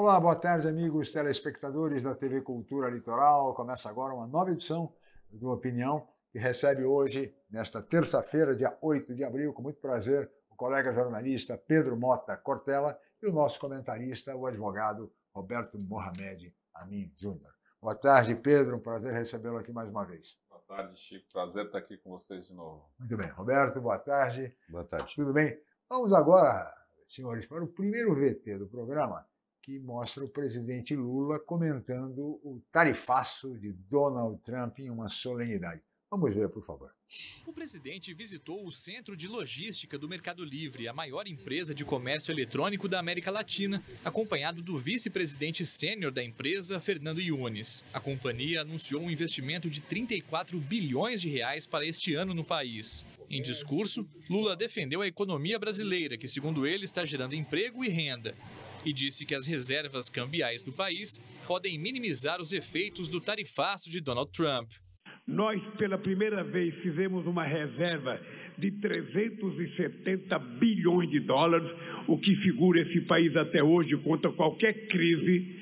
Olá, boa tarde, amigos telespectadores da TV Cultura Litoral. Começa agora uma nova edição do Opinião, que recebe hoje, nesta terça-feira, dia 8 de abril, com muito prazer, o colega jornalista Pedro Mota Cortella e o nosso comentarista, o advogado Roberto Mohamed Amin Júnior. Boa tarde, Pedro. Um prazer recebê-lo aqui mais uma vez. Boa tarde, Chico. Prazer estar aqui com vocês de novo. Muito bem. Roberto, boa tarde. Boa tarde. Tudo bem? Vamos agora, senhores, para o primeiro VT do programa, que mostra o presidente Lula comentando o tarifaço de Donald Trump em uma solenidade. Vamos ver, por favor. O presidente visitou o Centro de Logística do Mercado Livre, a maior empresa de comércio eletrônico da América Latina, acompanhado do vice-presidente sênior da empresa, Fernando Yunes. A companhia anunciou um investimento de 34 bilhões de reais para este ano no país. Em discurso, Lula defendeu a economia brasileira, que, segundo ele, está gerando emprego e renda, e disse que as reservas cambiais do país podem minimizar os efeitos do tarifaço de Donald Trump. Nós, pela primeira vez, fizemos uma reserva de 370 bilhões de dólares, o que figura esse país até hoje contra qualquer crise,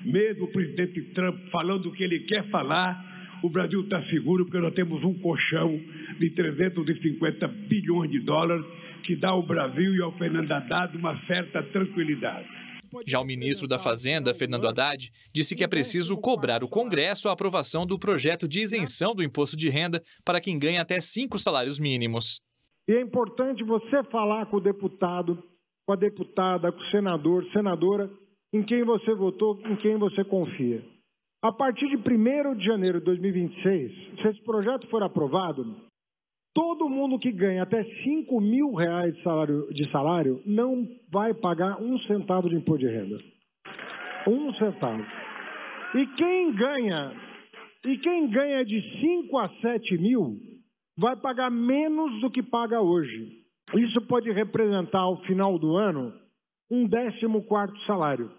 mesmo o presidente Trump falando o que ele quer falar, o Brasil está seguro porque nós temos um colchão de 350 bilhões de dólares que dá ao Brasil e ao Fernando Haddad uma certa tranquilidade. Já o ministro da Fazenda, Fernando Haddad, disse que é preciso cobrar o Congresso a aprovação do projeto de isenção do imposto de renda para quem ganha até 5 salários mínimos. E é importante você falar com o deputado, com a deputada, com o senador, senadora, em quem você votou, em quem você confia. A partir de 1º de janeiro de 2026, se esse projeto for aprovado, todo mundo que ganha até R$5 mil de salário não vai pagar 1 centavo de imposto de renda. 1 centavo. E quem ganha de 5 a 7 mil vai pagar menos do que paga hoje. Isso pode representar, ao final do ano, um 14º salário.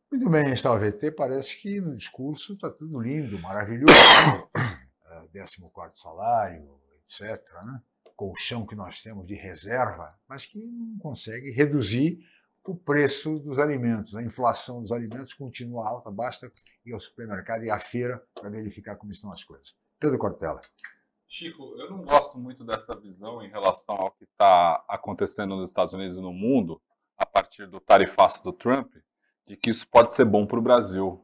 Muito bem, está o VT. Parece que no discurso está tudo lindo, maravilhoso. 14º salário, etc., né? Colchão que nós temos de reserva, mas que não consegue reduzir o preço dos alimentos. A inflação dos alimentos continua alta, basta ir ao supermercado e à feira para verificar como estão as coisas. Pedro Cortella. Chico, eu não gosto muito dessa visão em relação ao que está acontecendo nos Estados Unidos e no mundo, a partir do tarifaço do Trump, de que isso pode ser bom para o Brasil.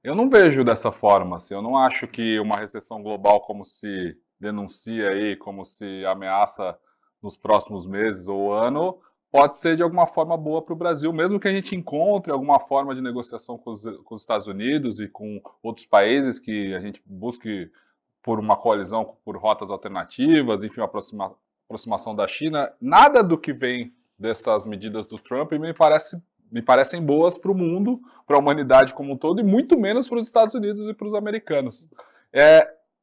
Eu não vejo dessa forma, assim, eu não acho que uma recessão global, como se denuncia aí, como se ameaça nos próximos meses ou ano, pode ser de alguma forma boa para o Brasil, mesmo que a gente encontre alguma forma de negociação com os Estados Unidos e com outros países, que a gente busque por uma coalizão, por rotas alternativas, enfim, uma aproximação da China. Nada do que vem dessas medidas do Trump me parecem boas para o mundo, para a humanidade como um todo, e muito menos para os Estados Unidos e para os americanos.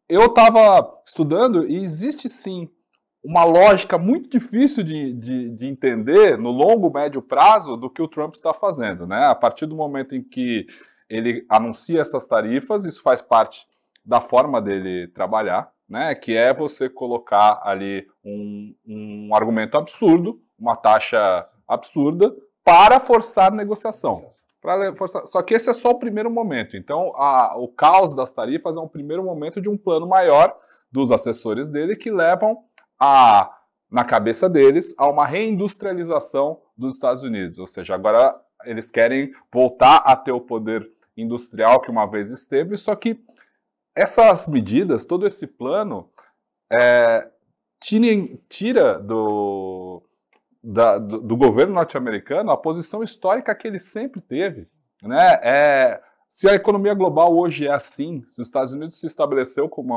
Eu estava estudando e existe sim uma lógica muito difícil de entender no longo, médio prazo do que o Trump está fazendo, né? A partir do momento em que ele anuncia essas tarifas, isso faz parte da forma dele trabalhar, né? Que é você colocar ali um argumento absurdo, uma taxa absurda, para forçar negociação. Só que esse é só o primeiro momento. Então, o caos das tarifas é um primeiro momento de um plano maior dos assessores dele que levam, na cabeça deles, a uma reindustrialização dos Estados Unidos. Ou seja, agora eles querem voltar a ter o poder industrial que uma vez esteve, só que essas medidas, todo esse plano, tira do governo norte-americano a posição histórica que ele sempre teve, né? Se a economia global hoje é assim, se os Estados Unidos se estabeleceu como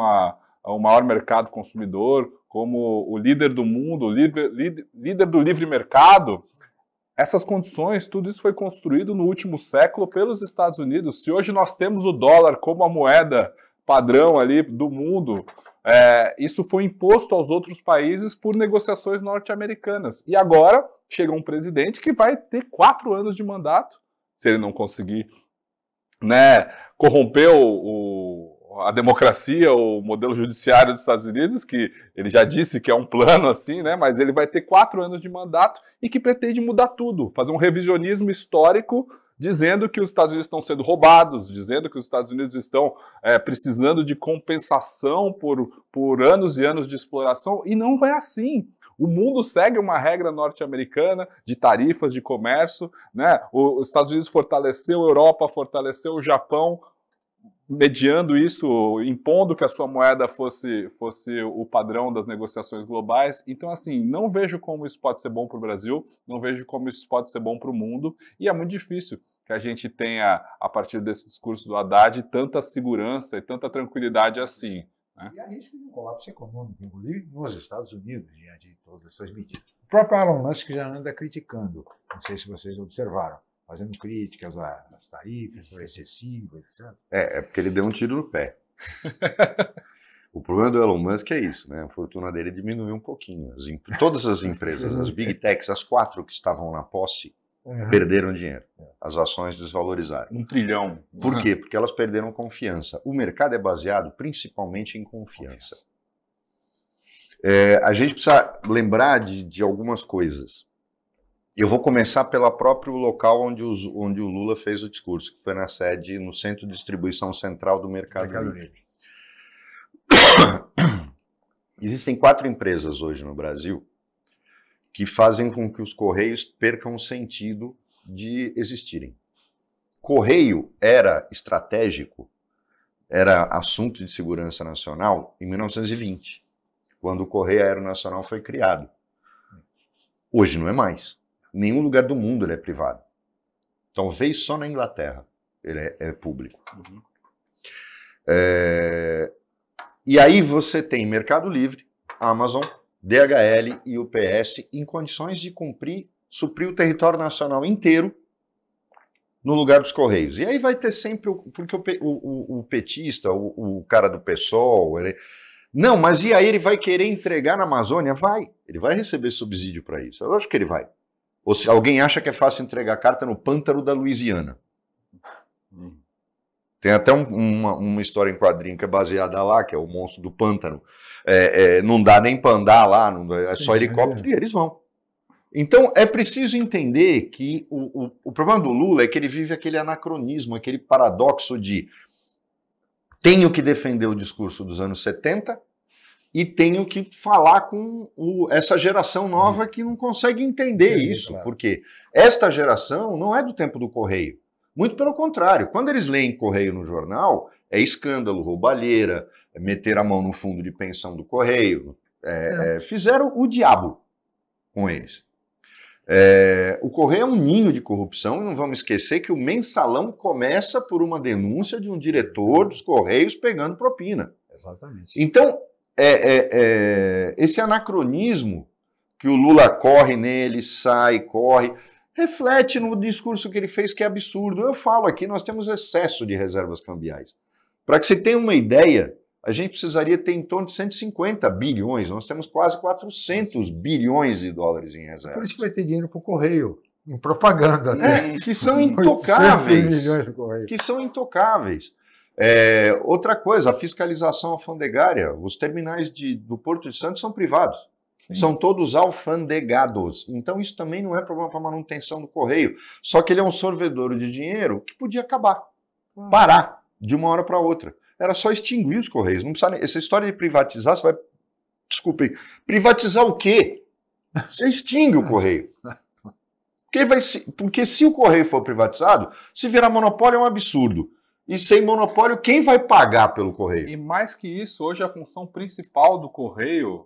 o maior mercado consumidor, como o líder do mundo, líder do livre mercado, essas condições, tudo isso foi construído no último século pelos Estados Unidos. Se hoje nós temos o dólar como a moeda padrão ali do mundo, isso foi imposto aos outros países por negociações norte-americanas. E agora chega um presidente que vai ter 4 anos de mandato, se ele não conseguir, né, corromper a democracia, o modelo judiciário dos Estados Unidos, que ele já disse que é um plano assim, né? Mas ele vai ter 4 anos de mandato e que pretende mudar tudo, fazer um revisionismo histórico, dizendo que os Estados Unidos estão sendo roubados, dizendo que os Estados Unidos estão precisando de compensação por anos e anos de exploração, e não vai assim. O mundo segue uma regra norte-americana de tarifas de comércio, né? Os Estados Unidos fortaleceu a Europa, fortaleceu o Japão, mediando isso, impondo que a sua moeda fosse o padrão das negociações globais. Então, assim, não vejo como isso pode ser bom para o Brasil, não vejo como isso pode ser bom para o mundo, e é muito difícil que a gente tenha, a partir desse discurso do Haddad, tanta segurança e tanta tranquilidade assim. Né? E há risco de um colapso econômico, inclusive nos Estados Unidos, diante de todas essas medidas. O próprio Elon Musk já anda criticando, não sei se vocês observaram, fazendo críticas às tarifas, ao excessivo, etc. É porque ele deu um tiro no pé. O problema do Elon Musk é isso, né? A fortuna dele diminuiu um pouquinho. Todas as empresas, as Big Techs, as 4 que estavam na posse, perderam dinheiro. As ações desvalorizaram. 1 trilhão. Por quê? Porque elas perderam confiança. O mercado é baseado principalmente em confiança. A gente precisa lembrar de algumas coisas. Eu vou começar pelo próprio local onde o Lula fez o discurso, que foi na sede, no Centro de Distribuição Central do Mercado Livre. Existem 4 empresas hoje no Brasil que fazem com que os Correios percam o sentido de existirem. Correio era estratégico, era assunto de segurança nacional em 1920, quando o Correio Aeronacional foi criado. Hoje não é mais. Em nenhum lugar do mundo ele é privado. Talvez só na Inglaterra ele é público. E aí você tem Mercado Livre, Amazon, DHL e UPS em condições de suprir o território nacional inteiro no lugar dos Correios. E aí vai ter sempre, porque o petista, o cara do PSOL, não, mas e aí ele vai querer entregar na Amazônia? Vai, ele vai receber subsídio para isso. Eu acho que ele vai. Ou se alguém acha que é fácil entregar carta no pântano da Louisiana. Tem até uma história em quadrinho que é baseada lá, que é o monstro do pântano. Não dá nem para andar lá, é só helicóptero e eles vão. Então é preciso entender que o problema do Lula é que ele vive aquele anacronismo, aquele paradoxo de tenho que defender o discurso dos anos 70 e tenho que falar com essa geração nova que não consegue entender isso, claro. Porque esta geração não é do tempo do Correio. Muito pelo contrário, quando eles leem Correio no jornal, é escândalo, roubalheira, meter a mão no fundo de pensão do Correio. Fizeram o diabo com eles. O Correio é um ninho de corrupção, e não vamos esquecer que o mensalão começa por uma denúncia de um diretor dos Correios pegando propina. Exatamente. Então, esse anacronismo que o Lula corre nele, sai, corre, reflete no discurso que ele fez, que é absurdo. Eu falo aqui, nós temos excesso de reservas cambiais. Para que você tenha uma ideia, a gente precisaria ter em torno de 150 bilhões, nós temos quase 400 bilhões de dólares em reserva. Por isso que vai ter dinheiro para o Correio, em propaganda. Que são intocáveis. Que são intocáveis. Outra coisa, a fiscalização alfandegária. Os terminais do Porto de Santos são privados. Sim. São todos alfandegados. Então isso também não é problema para a manutenção do Correio. Só que ele é um sorvedor de dinheiro que podia acabar. Parar de uma hora para outra. Era só extinguir os Correios. Não precisa, essa história de privatizar, você vai... Desculpem. Privatizar o quê? Você extingue o Correio. Porque se o Correio for privatizado, se virar monopólio é um absurdo. E sem monopólio, quem vai pagar pelo Correio? E mais que isso, hoje a função principal do Correio,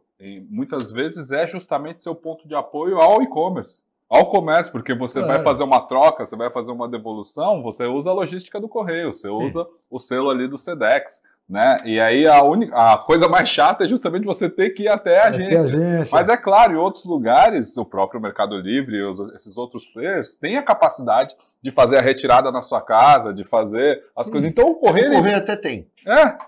muitas vezes, é justamente ser o ponto de apoio ao e-commerce. Ao comércio, porque você vai fazer uma troca, você vai fazer uma devolução, você usa a logística do Correio, você usa o selo ali do Sedex, né? E aí a coisa mais chata é justamente você ter que ir até a agência. Mas é claro, em outros lugares, o próprio Mercado Livre, esses outros players, têm a capacidade de fazer a retirada na sua casa, de fazer as coisas. Então o Correio... O Correio até tem.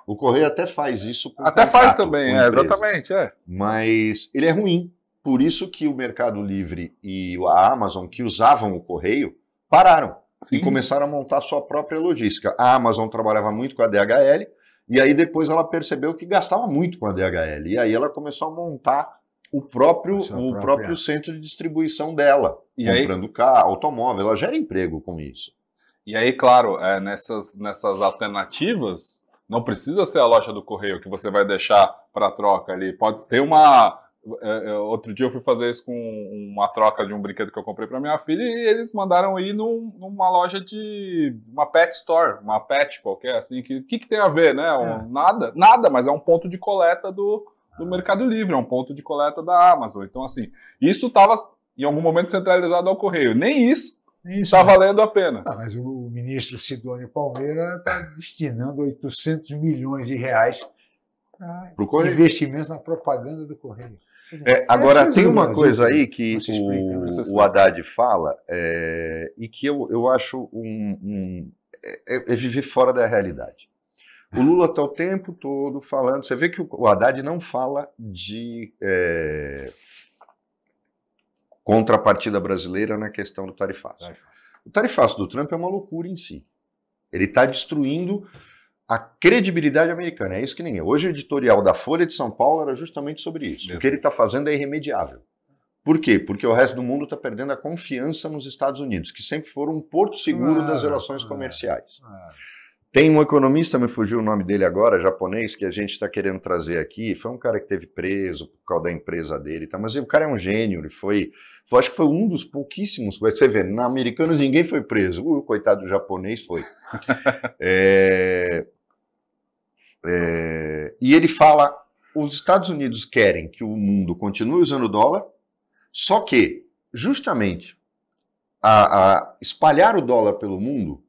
O Correio até faz isso. Até faz também, exatamente. Mas ele é ruim. Por isso que o Mercado Livre e a Amazon, que usavam o Correio, pararam. Sim. E começaram a montar sua própria logística. A Amazon trabalhava muito com a DHL E aí depois ela percebeu que gastava muito com a DHL. E aí ela começou a montar o próprio centro de distribuição dela, E comprando carro, automóvel. Ela gera emprego com isso. E aí, claro, nessas alternativas, não precisa ser a loja do correio que você vai deixar para troca ali. Pode ter outro dia eu fui fazer isso com uma troca de um brinquedo que eu comprei para minha filha e eles mandaram ir numa loja uma pet store, uma pet qualquer, assim. Que tem a ver, né? Nada, mas é um ponto de coleta do Mercado Livre, é um ponto de coleta da Amazon. Então, assim, isso estava em algum momento centralizado ao correio. Nem isso está valendo a pena. Mas o ministro Sidônio Palmeira está destinando 800 milhões de reais para investimentos na propaganda do correio. Agora, tem uma coisa aí que o Haddad fala e que eu acho é viver fora da realidade. O Lula está o tempo todo falando, você vê que o Haddad não fala de contrapartida brasileira na questão do tarifaço. O tarifaço do Trump é uma loucura em si. Ele está destruindo a credibilidade americana. É isso que ninguém. Hoje o editorial da Folha de São Paulo era justamente sobre isso. O que ele está fazendo é irremediável. Por quê? Porque o resto do mundo está perdendo a confiança nos Estados Unidos, que sempre foram um porto seguro das relações comerciais. Tem um economista, me fugiu o nome dele agora, japonês, que a gente está querendo trazer aqui. Foi um cara que teve preso por causa da empresa dele, tá? Mas o cara é um gênio, ele acho que foi um dos pouquíssimos. Você vê, na Americanas ninguém foi preso, o coitado do japonês foi. E ele fala, os Estados Unidos querem que o mundo continue usando o dólar, só que, justamente, espalhar o dólar pelo mundo,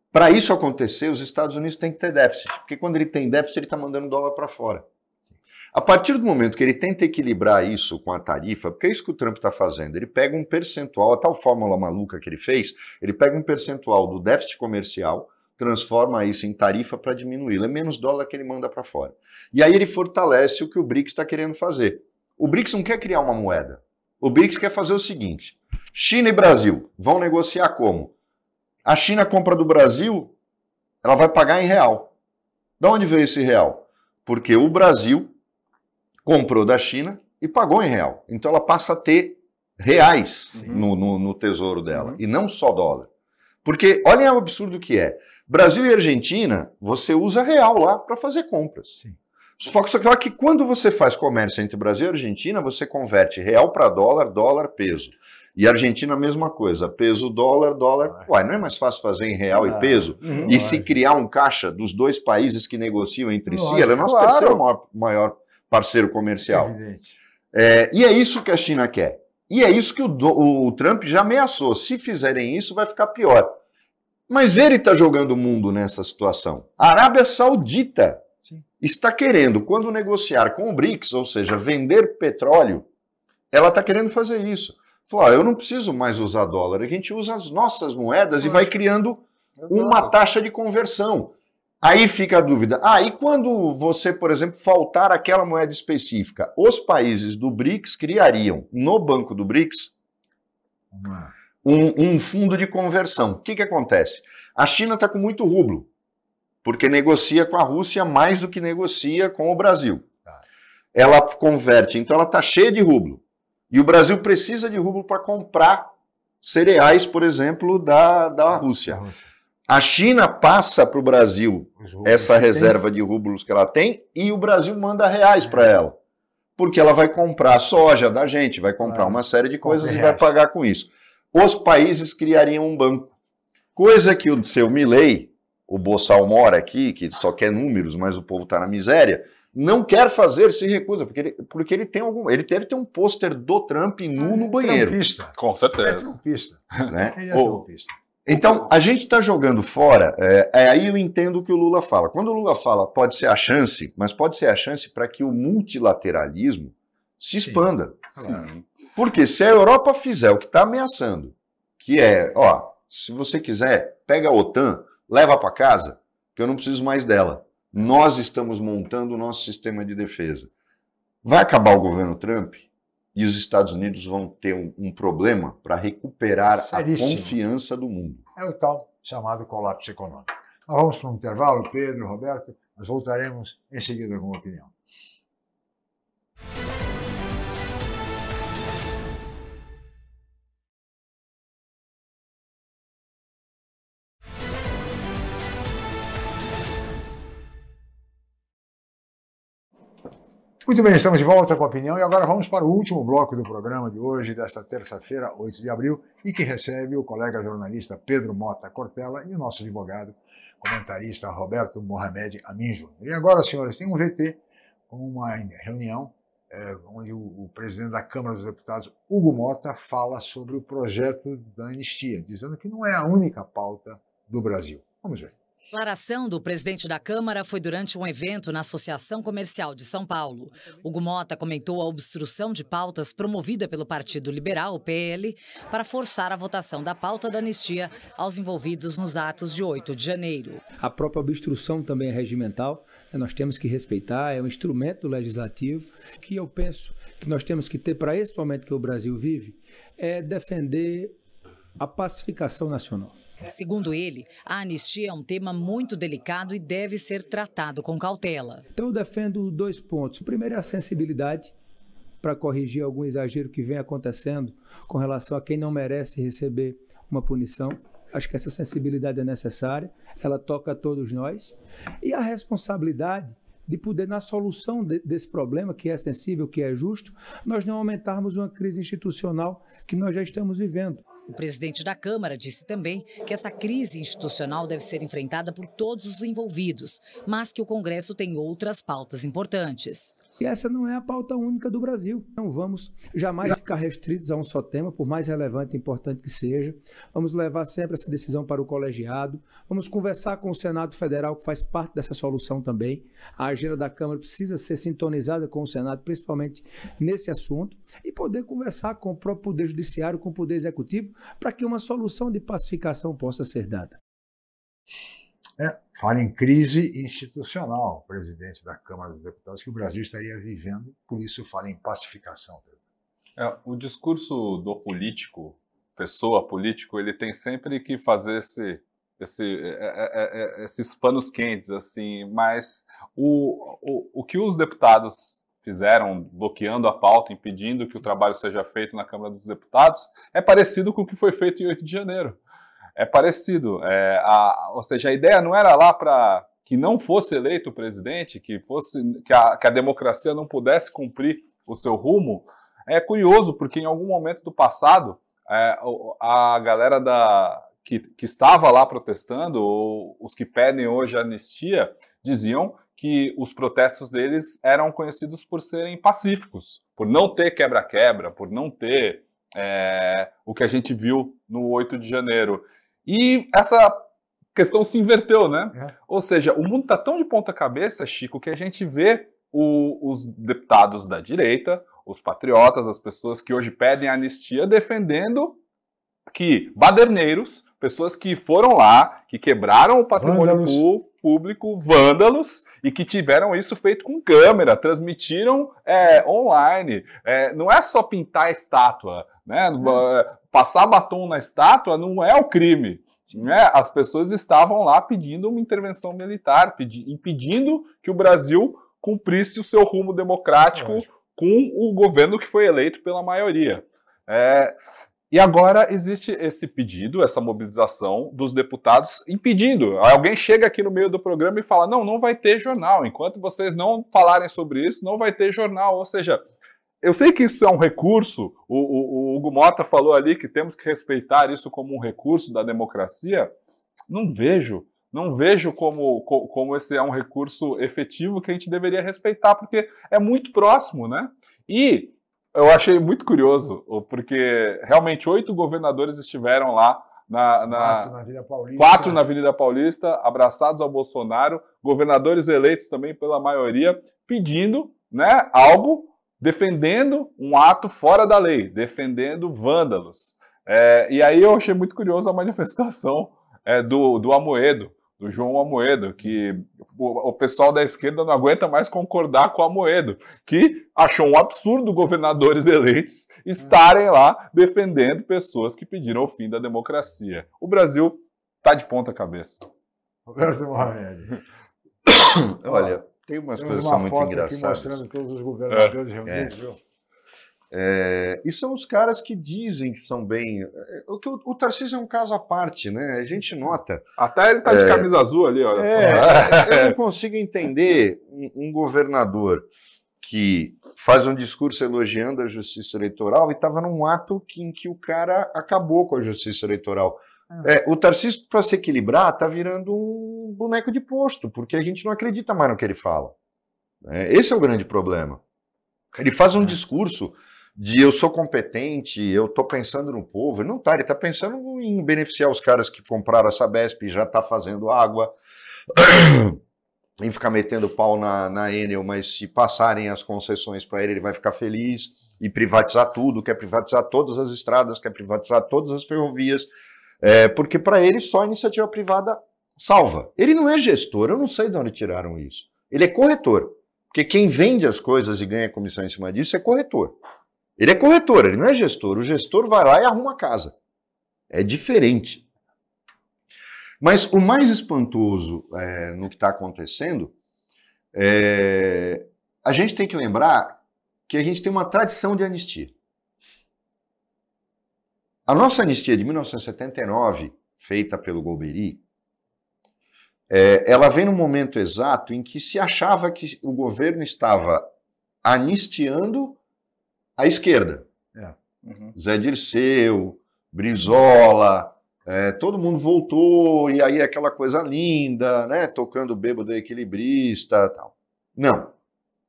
para isso acontecer, os Estados Unidos têm que ter déficit, porque quando ele tem déficit, ele está mandando dólar para fora. A partir do momento que ele tenta equilibrar isso com a tarifa, porque é isso que o Trump está fazendo, ele pega um percentual, a tal fórmula maluca que ele fez, ele pega um percentual do déficit comercial, transforma isso em tarifa para diminuí-lo, é menos dólar que ele manda para fora. E aí ele fortalece o que o BRICS está querendo fazer. O BRICS não quer criar uma moeda, o BRICS quer fazer o seguinte, China e Brasil vão negociar como? A China compra do Brasil, ela vai pagar em real. De onde veio esse real? Porque o Brasil comprou da China e pagou em real. Então ela passa a ter reais no tesouro dela, e não só dólar. Porque olhem o absurdo que é. Brasil e Argentina, você usa real lá para fazer compras. Sim. Só que quando você faz comércio entre Brasil e Argentina, você converte real para dólar, dólar, peso. E a Argentina a mesma coisa, peso, dólar, dólar. Uai, não é mais fácil fazer em real e peso? E se criar um caixa dos dois países que negociam entre si? Ela é nosso terceiro maior parceiro comercial. E é isso que a China quer. E é isso que o Trump já ameaçou. Se fizerem isso, vai ficar pior. Mas ele está jogando o mundo nessa situação. A Arábia Saudita está querendo, quando negociar com o BRICS, ou seja, vender petróleo, ela está querendo fazer isso. Falou, eu não preciso mais usar dólar, a gente usa as nossas moedas e vai criando uma taxa de conversão. Aí fica a dúvida, e quando você, por exemplo, faltar aquela moeda específica, os países do BRICS criariam, no banco do BRICS, um fundo de conversão. O que acontece? A China está com muito rublo, porque negocia com a Rússia mais do que negocia com o Brasil. Ela converte, então ela está cheia de rublo. E o Brasil precisa de rublo para comprar cereais, por exemplo, da Rússia. A China passa para o Brasil essa reserva de rublos que ela tem e o Brasil manda reais para ela. Porque ela vai comprar soja da gente, vai comprar uma série de coisas e vai pagar com isso. Os países criariam um banco. Coisa que o seu Milei, o Bolsonaro aqui, que só quer números, mas o povo está na miséria, não quer fazer, se recusa, porque ele tem ele deve ter um pôster do Trump nu no banheiro. Trumpista. Com certeza. É trumpista. Né? Ele é trumpista. Então, a gente está jogando fora, aí eu entendo o que o Lula fala. Quando o Lula fala, pode ser a chance, mas pode ser a chance para que o multilateralismo se expanda. Sim. Porque se a Europa fizer o que está ameaçando, que é, se você quiser, pega a OTAN, leva para casa, que eu não preciso mais dela. Nós estamos montando o nosso sistema de defesa. Vai acabar o governo Trump e os Estados Unidos vão ter um problema para recuperar a confiança do mundo. É o tal chamado colapso econômico. Nós vamos para um intervalo, Pedro, Roberto. Nós voltaremos em seguida com a opinião. Muito bem, estamos de volta com a opinião e agora vamos para o último bloco do programa de hoje, desta terça-feira, 8 de abril, e que recebe o colega jornalista Pedro Mota Cortella e o nosso advogado, comentarista Roberto Mohamed Amin Júnior. E agora, senhores, tem um VT com uma reunião onde o presidente da Câmara dos Deputados, Hugo Mota, fala sobre o projeto da anistia, dizendo que não é a única pauta do Brasil. Vamos ver. A declaração do presidente da Câmara foi durante um evento na Associação Comercial de São Paulo. Hugo Mota comentou a obstrução de pautas promovida pelo Partido Liberal, o PL, para forçar a votação da pauta da anistia aos envolvidos nos atos de 8 de janeiro. A própria obstrução também é regimental, nós temos que respeitar, é um instrumento legislativo que eu penso que nós temos que ter para esse momento que o Brasil vive, é defender a pacificação nacional. Segundo ele, a anistia é um tema muito delicado e deve ser tratado com cautela. Então eu defendo 2 pontos. O primeiro é a sensibilidade para corrigir algum exagero que vem acontecendo com relação a quem não merece receber uma punição. Acho que essa sensibilidade é necessária, ela toca a todos nós. E a responsabilidade de poder, na solução desse problema, que é sensível, que é justo, nós não aumentarmos uma crise institucional que nós já estamos vivendo. O presidente da Câmara disse também que essa crise institucional deve ser enfrentada por todos os envolvidos, mas que o Congresso tem outras pautas importantes. E essa não é a pauta única do Brasil. Não vamos jamais ficar restritos a um só tema, por mais relevante e importante que seja. Vamos levar sempre essa decisão para o colegiado. Vamos conversar com o Senado Federal, que faz parte dessa solução também. A agenda da Câmara precisa ser sintonizada com o Senado, principalmente nesse assunto, e poder conversar com o próprio Poder Judiciário, com o Poder Executivo, para que uma solução de pacificação possa ser dada. Fala em crise institucional, o presidente da Câmara dos Deputados, que o Brasil estaria vivendo, por isso fala em pacificação. O discurso do político, pessoa político, ele tem sempre que fazer esses panos quentes, assim, mas o que os deputados fizeram, bloqueando a pauta, impedindo que o trabalho seja feito na Câmara dos Deputados, é parecido com o que foi feito em 8 de janeiro. É parecido. Ou seja, a ideia não era lá para que não fosse eleito o presidente, que a democracia não pudesse cumprir o seu rumo. É curioso, porque em algum momento do passado, a galera que estava lá protestando, ou os que pedem hoje a anistia, diziam que os protestos deles eram conhecidos por serem pacíficos, por não ter quebra-quebra, por não ter o que a gente viu no 8 de janeiro. E essa questão se inverteu, né? Ou seja, o mundo está tão de ponta cabeça, Chico, que a gente vê os deputados da direita, os patriotas, as pessoas que hoje pedem anistia, defendendo que baderneiros, pessoas que foram lá, que quebraram o patrimônio público, vândalos, e que tiveram isso feito com câmera, transmitiram online. Não é só pintar a estátua, né? Passar batom na estátua não é o crime. Né? As pessoas estavam lá pedindo uma intervenção militar, impedindo que o Brasil cumprisse o seu rumo democrático com o governo que foi eleito pela maioria. E agora existe esse pedido, essa mobilização dos deputados impedindo. Alguém chega aqui no meio do programa e fala, não vai ter jornal. Enquanto vocês não falarem sobre isso, não vai ter jornal. Ou seja, eu sei que isso é um recurso. O Hugo Mota falou ali que temos que respeitar isso como um recurso da democracia. Não vejo como esse é um recurso efetivo que a gente deveria respeitar, porque é muito próximo, né? E eu achei muito curioso, porque realmente 8 governadores estiveram lá, 4 na Avenida Paulista. 4 na Avenida Paulista, abraçados ao Bolsonaro, governadores eleitos também pela maioria, pedindo, né, algo, defendendo um ato fora da lei, defendendo vândalos. E aí eu achei muito curioso a manifestação do Amoedo, do João Amoedo, que o pessoal da esquerda não aguenta mais concordar com o Amoedo, que achou um absurdo governadores eleitos estarem lá defendendo pessoas que pediram o fim da democracia. O Brasil está de ponta cabeça. Roberto Mohamed. Olha, tem umas Temos coisas que uma são muito foto aqui engraçadas. mostrando todos os governadores reunidos, viu? E são os caras que dizem que são bem... O Tarcísio é um caso à parte, né? A gente nota. Até ele tá de camisa azul ali, olha só. Eu não consigo entender um governador que faz um discurso elogiando a justiça eleitoral e estava num ato em que o cara acabou com a justiça eleitoral. O Tarcísio, para se equilibrar, está virando um boneco de posto, porque a gente não acredita mais no que ele fala. Esse é o grande problema. Ele faz um discurso de eu sou competente, eu estou pensando no povo. Ele não está, ele está pensando em beneficiar os caras que compraram a Sabesp e já está fazendo água, em ficar metendo pau na Enel, mas se passarem as concessões para ele, ele vai ficar feliz, e privatizar tudo, quer privatizar todas as estradas, quer privatizar todas as ferrovias, porque para ele só a iniciativa privada salva. Ele não é gestor, eu não sei de onde tiraram isso. Ele é corretor, porque quem vende as coisas e ganha comissão em cima disso é corretor. Ele é corretor, ele não é gestor. O gestor vai lá e arruma a casa. É diferente. Mas o mais espantoso no que está acontecendo, a gente tem que lembrar que a gente tem uma tradição de anistia. A nossa anistia de 1979, feita pelo Golbery, ela vem no momento exato em que se achava que o governo estava anistiando a esquerda. Zé Dirceu, Brizola, todo mundo voltou, e aí aquela coisa linda, né, tocando bêbado equilibrista, tal. Não.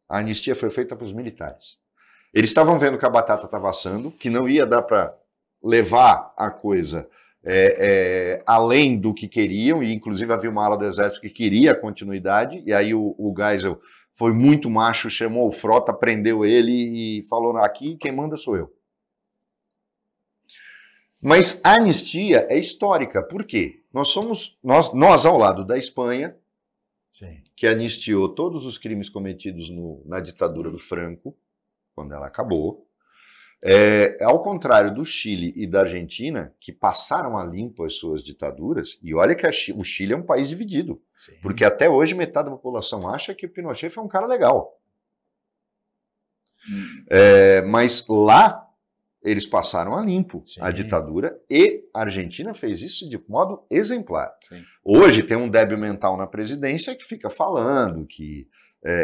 A anistia foi feita para os militares. Eles estavam vendo que a batata estava assando, que não ia dar para levar a coisa além do que queriam, e inclusive havia uma ala do exército que queria a continuidade, e aí o Geisel foi muito macho, chamou o Frota, prendeu ele e falou, aqui quem manda sou eu. Mas a anistia é histórica, por quê? Nós ao lado da Espanha, Sim. que anistiou todos os crimes cometidos na ditadura do Franco, quando ela acabou, ao contrário do Chile e da Argentina, que passaram a limpo as suas ditaduras, e olha que o Chile é um país dividido, Sim. porque até hoje metade da população acha que o Pinochet foi um cara legal. Mas lá eles passaram a limpo a ditadura, e a Argentina fez isso de modo exemplar. Sim. Hoje tem um débil mental na presidência que fica falando,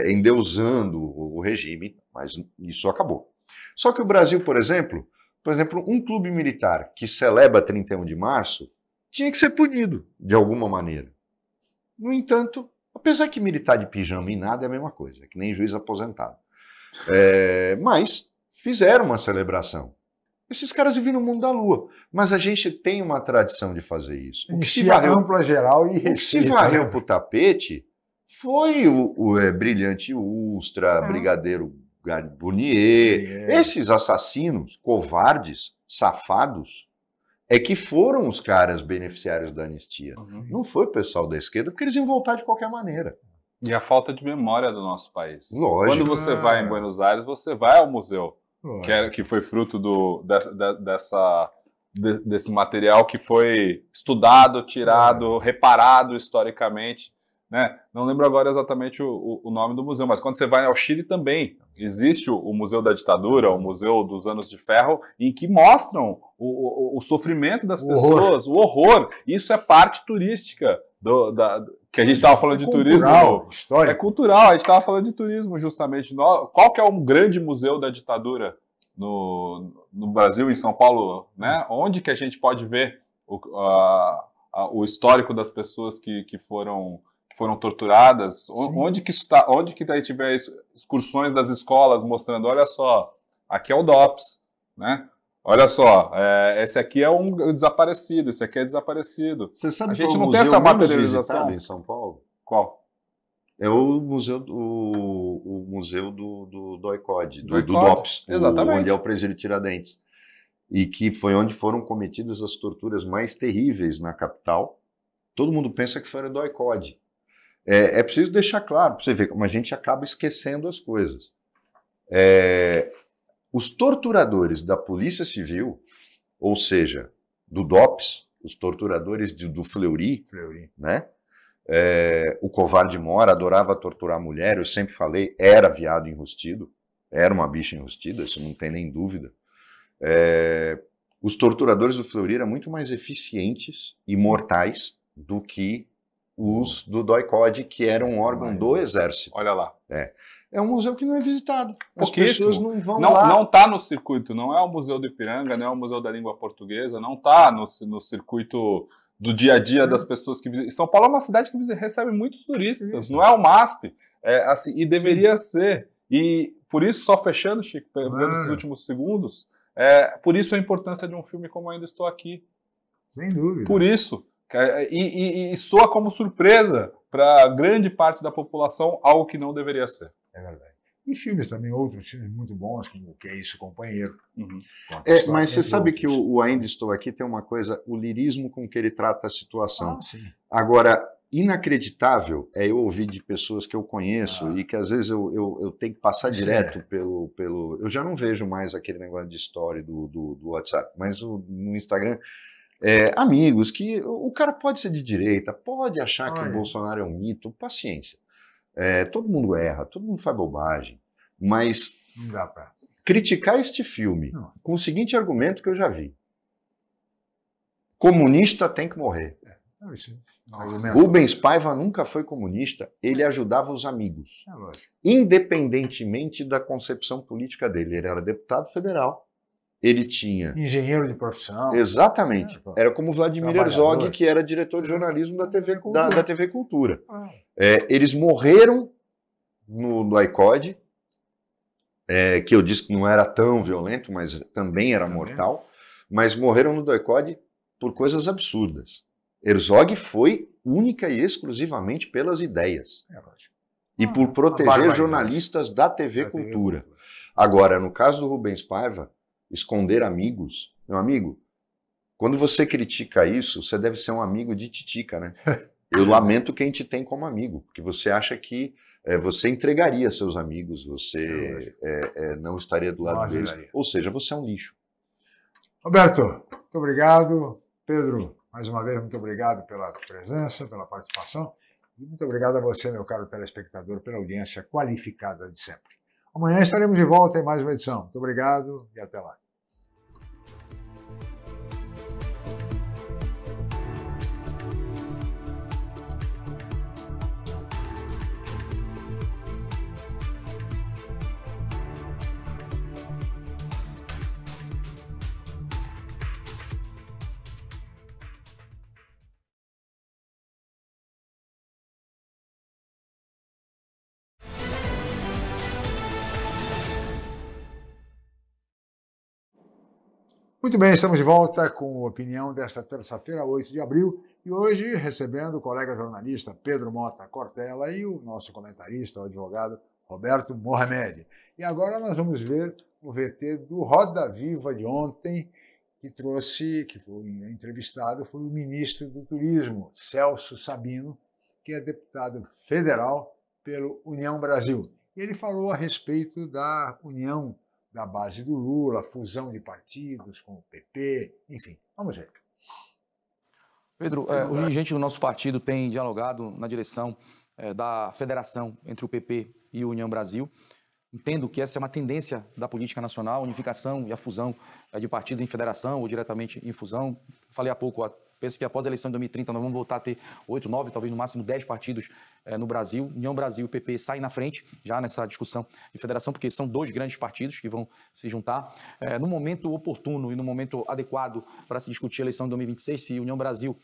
endeusando o regime, mas isso acabou. Só que o Brasil, por exemplo, um clube militar que celebra 31 de março tinha que ser punido de alguma maneira. No entanto, apesar que militar de pijama e nada é a mesma coisa, é que nem juiz aposentado. Mas fizeram uma celebração. Esses caras vivem no mundo da lua, mas a gente tem uma tradição de fazer isso. O que se varreu ampla, geral e o que se varreu para o tapete foi o Brilhante Ustra, Brigadeiro Bonier, esses assassinos, covardes, safados, que foram os caras beneficiários da anistia. Não foi o pessoal da esquerda, porque eles iam voltar de qualquer maneira. E a falta de memória do nosso país. Lógico. Quando você vai em Buenos Aires, você vai ao museu, que foi fruto desse material que foi estudado, tirado, reparado historicamente. Né? Não lembro agora exatamente o nome do museu, mas quando você vai ao Chile também, existe o Museu da Ditadura, o Museu dos Anos de Ferro, em que mostram o sofrimento das pessoas, o horror. Isso é parte turística que a gente estava falando de turismo. Histórico. É cultural, a gente estava falando de turismo justamente. Qual que é o grande museu da ditadura no Brasil, em São Paulo? Né? Onde que a gente pode ver o histórico das pessoas que foram torturadas? Onde que daí tiver excursões das escolas mostrando, olha só, aqui é o DOPS, né? Olha só, esse aqui é um desaparecido, esse aqui é desaparecido. Você sabe a gente não tem essa materialização em São Paulo? Qual? É o museu do DOI-CODE, do DOPS, exatamente. Onde é o presídio Tiradentes. E que foi onde foram cometidas as torturas mais terríveis na capital. Todo mundo pensa que foi no DOI-CODE. É preciso deixar claro, para você ver como a gente acaba esquecendo as coisas. Os torturadores da Polícia Civil, ou seja, do DOPS, os torturadores do Fleury, né? O covarde Mora adorava torturar a mulher, eu sempre falei, era viado enrustido, era uma bicha enrustida, isso não tem nem dúvida. Os torturadores do Fleury eram muito mais eficientes e mortais do que os do DOI-CODE, que era um órgão do Exército. Olha lá. É um museu que não é visitado. As Pouquíssimo. pessoas não vão lá. Não está no circuito, não é o Museu do Ipiranga, não é o Museu da Língua Portuguesa, não está no circuito do dia a dia das pessoas que visitam. São Paulo é uma cidade que recebe muitos turistas, não é o MASP, assim, e deveria ser. E por isso, só fechando, Chico, pegando esses últimos segundos, por isso a importância de um filme como Ainda Estou Aqui. Sem dúvida. Por isso. E soa como surpresa para grande parte da população, algo que não deveria ser. É verdade. E filmes também, outros filmes muito bons, como O Que É Isso, Companheiro. Mas você sabe que o Ainda Estou Aqui tem uma coisa, o lirismo com que ele trata a situação. Agora, inacreditável é eu ouvir de pessoas que eu conheço e que às vezes eu tenho que passar direto pelo... Eu já não vejo mais aquele negócio de story do WhatsApp, mas no Instagram... amigos, que o cara pode ser de direita, pode achar que o Bolsonaro é um mito, paciência. Todo mundo erra, todo mundo faz bobagem, mas não dá pra criticar este filme com o seguinte argumento que eu já vi: comunista tem que morrer. Rubens Paiva nunca foi comunista, ele ajudava os amigos, independentemente da concepção política dele. Ele era deputado federal. Ele tinha... engenheiro de profissão. Exatamente. Era como Vladimir Herzog, que era diretor de jornalismo da TV Cultura. Eles morreram no DOI-CODE, que eu disse que não era tão violento, mas também era mortal, mas morreram no DOI-CODE por coisas absurdas. Herzog foi única e exclusivamente pelas ideias. E por proteger jornalistas da TV Cultura. Agora, no caso do Rubens Paiva, esconder amigos, meu amigo, quando você critica isso, você deve ser um amigo de titica, né? Eu lamento quem te tem como amigo, porque você acha que você entregaria seus amigos, você não estaria do lado deles, ou seja, você é um lixo. Roberto, muito obrigado. Pedro, mais uma vez, muito obrigado pela presença, pela participação, e muito obrigado a você, meu caro telespectador, pela audiência qualificada de sempre. Amanhã estaremos de volta em mais uma edição. Muito obrigado e até lá. Muito bem, estamos de volta com a opinião desta terça-feira, 8 de abril, e hoje recebendo o colega jornalista Pedro Mota Cortella e o nosso comentarista, o advogado Roberto Mohamed. E agora nós vamos ver o VT do Roda Viva de ontem, que foi entrevistado, foi o ministro do Turismo, Celso Sabino, que é deputado federal pelo União Brasil. E ele falou a respeito da união da base do Lula, fusão de partidos com o PP, enfim, vamos ver. Pedro, os dirigentes do nosso partido têm dialogado na direção da federação entre o PP e o União Brasil. Entendo que essa é uma tendência da política nacional, a unificação e a fusão de partidos em federação ou diretamente em fusão. Falei há pouco, penso que após a eleição de 2030 nós vamos voltar a ter 8, 9, talvez no máximo 10 partidos no Brasil. União Brasil e PP saem na frente já nessa discussão de federação, porque são dois grandes partidos que vão se juntar. No momento oportuno e no momento adequado para se discutir a eleição de 2026, se União Brasil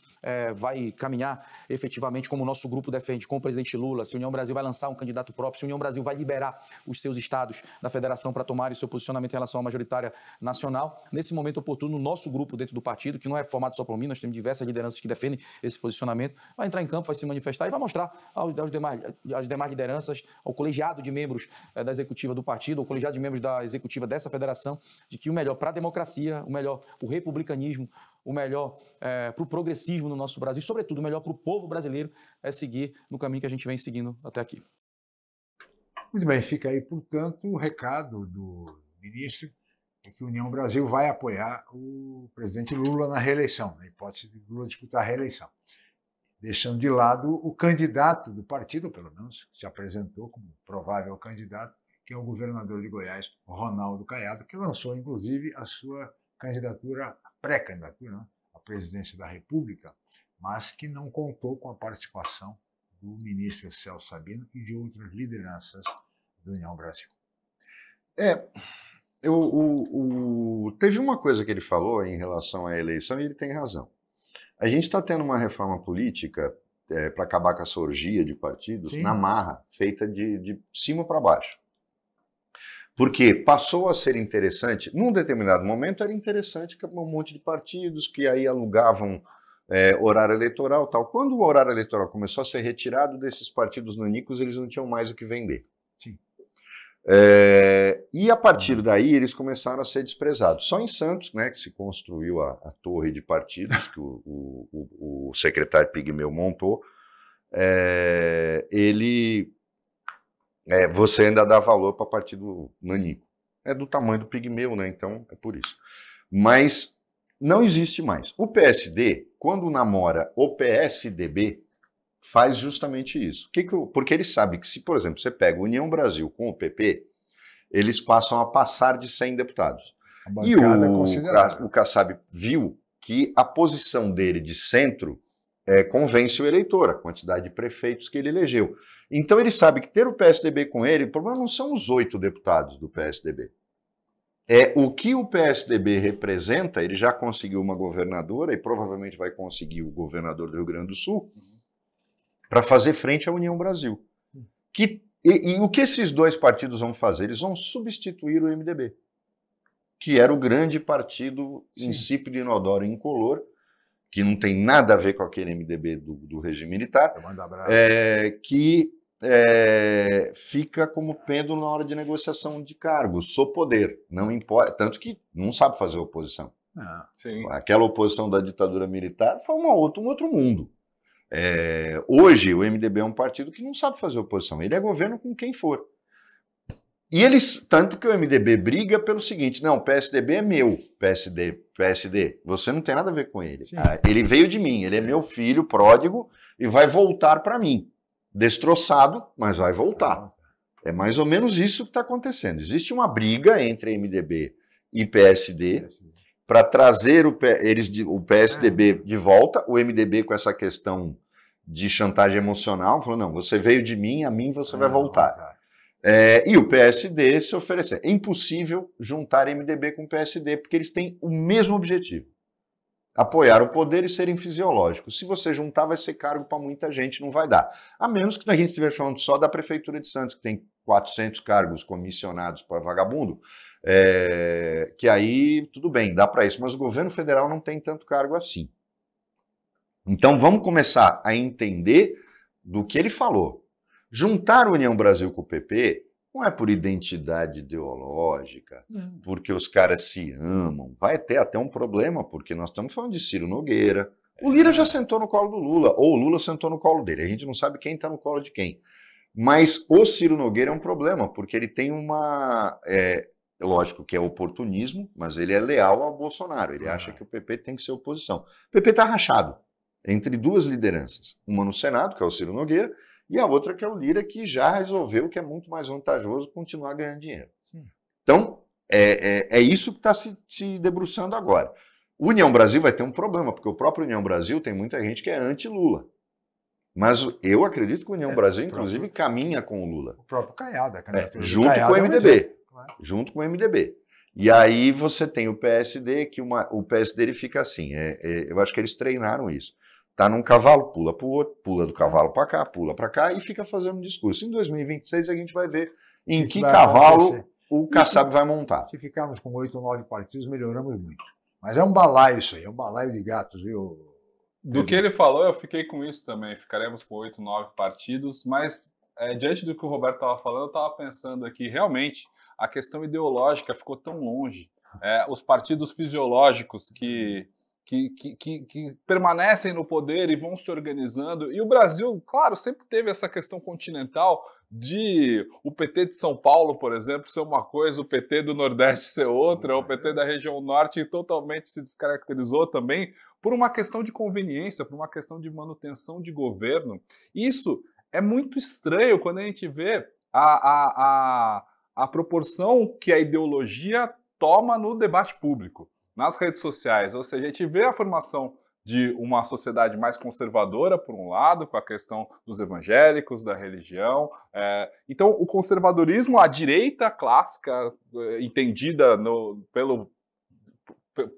vai caminhar efetivamente como o nosso grupo defende, com o presidente Lula, se União Brasil vai lançar um candidato próprio, se União Brasil vai liberar os seus estados da federação para tomarem o seu posicionamento em relação à majoritária nacional. Nesse momento oportuno, o nosso grupo dentro do partido, que não é formado só por mim, nós temos diversas lideranças que defendem esse posicionamento, vai entrar em campo, vai se manifestar e vai mostrar às demais lideranças, ao colegiado de membros da executiva do partido, ao colegiado de membros da executiva dessa federação, de que o melhor para a democracia, o melhor para o republicanismo, o melhor para o progressismo no nosso Brasil e, sobretudo, o melhor para o povo brasileiro é seguir no caminho que a gente vem seguindo até aqui. Muito bem, fica aí, portanto, o recado do ministro de que a União Brasil vai apoiar o presidente Lula na reeleição, na hipótese de Lula disputar a reeleição. deixando de lado o candidato do partido, pelo menos, que se apresentou como provável candidato, que é o governador de Goiás, Ronaldo Caiado, que lançou, inclusive, a sua candidatura, pré-candidatura, né, à presidência da República, mas que não contou com a participação do ministro Celso Sabino e de outras lideranças do União Brasil. Teve uma coisa que ele falou em relação à eleição e ele tem razão. A gente está tendo uma reforma política para acabar com essa orgia de partidos, sim, na marra, feita de cima para baixo. Porque passou a ser interessante, num determinado momento era interessante que um monte de partidos que aí alugavam horário eleitoral e tal. Quando o horário eleitoral começou a ser retirado desses partidos nanicos, eles não tinham mais o que vender. Sim. E a partir daí eles começaram a ser desprezados. Só em Santos, né, que se construiu a torre de partidos que o secretário Pigmeu montou, você ainda dá valor para partido nanico. É do tamanho do Pigmeu, né? Então é por isso. Mas não existe mais. O PSD, quando namora o PSDB, faz justamente isso. Porque ele sabe que se, por exemplo, você pega a União Brasil com o PP, eles passam a passar de 100 deputados. E o Kassab viu que a posição dele de centro convence o eleitor, a quantidade de prefeitos que ele elegeu. Então ele sabe que ter o PSDB com ele, o problema não são os 8 deputados do PSDB. É o que o PSDB representa, ele já conseguiu uma governadora e provavelmente vai conseguir o governador do Rio Grande do Sul, para fazer frente à União Brasil. E o que esses dois partidos vão fazer? Eles vão substituir o MDB, que era o grande partido insípido, inodoro e incolor, que não tem nada a ver com aquele MDB do regime militar, que fica como pêndulo na hora de negociação de cargos, sou poder, não importa, tanto que não sabe fazer oposição. Aquela oposição da ditadura militar foi um outro mundo. Hoje o MDB é um partido que não sabe fazer oposição, ele é governo com quem for. E eles, tanto que o MDB briga pelo seguinte, não, o PSDB é meu, PSD, você não tem nada a ver com ele. Ele veio de mim, ele é meu filho pródigo e vai voltar para mim. Destroçado, mas vai voltar. É mais ou menos isso que está acontecendo. Existe uma briga entre MDB e PSD para trazer o PSDB de volta, o MDB com essa questão de chantagem emocional, falou, não, você veio de mim, a mim você vai voltar. E o PSD se oferecer. É impossível juntar MDB com PSD, porque eles têm o mesmo objetivo. Apoiar o poder e serem fisiológicos. Se você juntar, vai ser cargo para muita gente, não vai dar. A menos que a gente esteja falando só da Prefeitura de Santos, que tem 400 cargos comissionados para vagabundo, que aí tudo bem, dá para isso. Mas o governo federal não tem tanto cargo assim. Então vamos começar a entender do que ele falou. Juntar a União Brasil com o PP não é por identidade ideológica, porque os caras se amam. Vai ter até um problema, porque nós estamos falando de Ciro Nogueira. O Lira já sentou no colo do Lula, ou o Lula sentou no colo dele. A gente não sabe quem está no colo de quem. Mas o Ciro Nogueira é um problema, porque ele tem lógico que é oportunismo, mas ele é leal ao Bolsonaro. Ele acha que o PP tem que ser oposição. O PP está rachado entre duas lideranças. Uma no Senado, que é o Ciro Nogueira, e a outra que é o Lira, que já resolveu que é muito mais vantajoso continuar ganhando dinheiro. Então, é isso que está se debruçando agora. União Brasil vai ter um problema, porque o próprio União Brasil tem muita gente que é anti-Lula. Mas eu acredito que a União Brasil, inclusive, caminha com o Lula. O próprio Caiado, junto com o MDB. Junto com o MDB. E aí você tem o PSD, que o PSD ele fica assim. Eu acho que eles treinaram isso. Tá num cavalo, pula para o outro, pula do cavalo para cá, pula para cá e fica fazendo um discurso. Em 2026 a gente vai ver em que cavalo o Kassab vai montar. Se ficarmos com 8 ou 9 partidos, melhoramos muito. Mas é um balaio isso aí, é um balaio de gatos, viu? Do que ele falou, eu fiquei com isso também. Ficaremos com 8, 9 partidos, mas diante do que o Roberto estava falando, eu estava pensando aqui, realmente, a questão ideológica ficou tão longe. Os partidos fisiológicos que permanecem no poder e vão se organizando. E o Brasil, claro, sempre teve essa questão continental de o PT de São Paulo, por exemplo, ser uma coisa, o PT do Nordeste ser outra, o PT da região Norte totalmente se descaracterizou também por uma questão de conveniência, por uma questão de manutenção de governo. Isso é muito estranho quando a gente vê a proporção que a ideologia toma no debate público, nas redes sociais. Ou seja, a gente vê a formação de uma sociedade mais conservadora, por um lado, com a questão dos evangélicos, da religião. Então, o conservadorismo, a direita clássica, entendida pelo